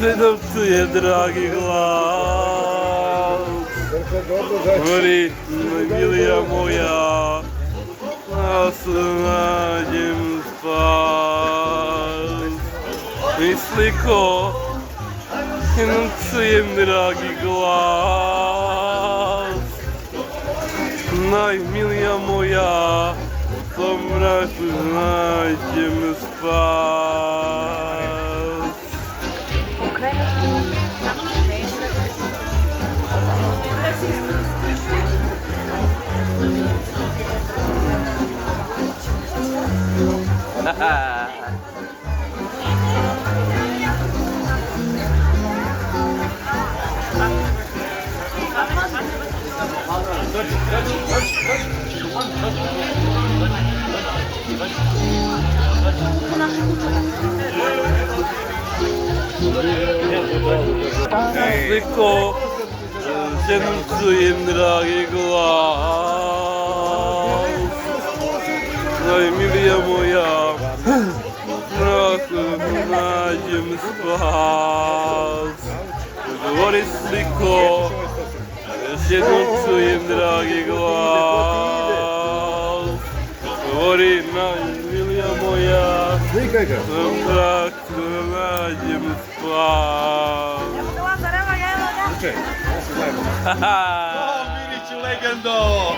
Седовцує, драги глас. Говори, милия моя, нас наđem spas. Misliko, седовцуjem, драги глас. Najmilija moja, u tom mraku nađem spas. Sliko, седовцуjem, dragi glas. Najmilija moja, mraku nađem spas. Govori sliko, седовцуjem, dragi glas. Govori najmilija moja, mraku nađem spas. Haha! Miliću legendo!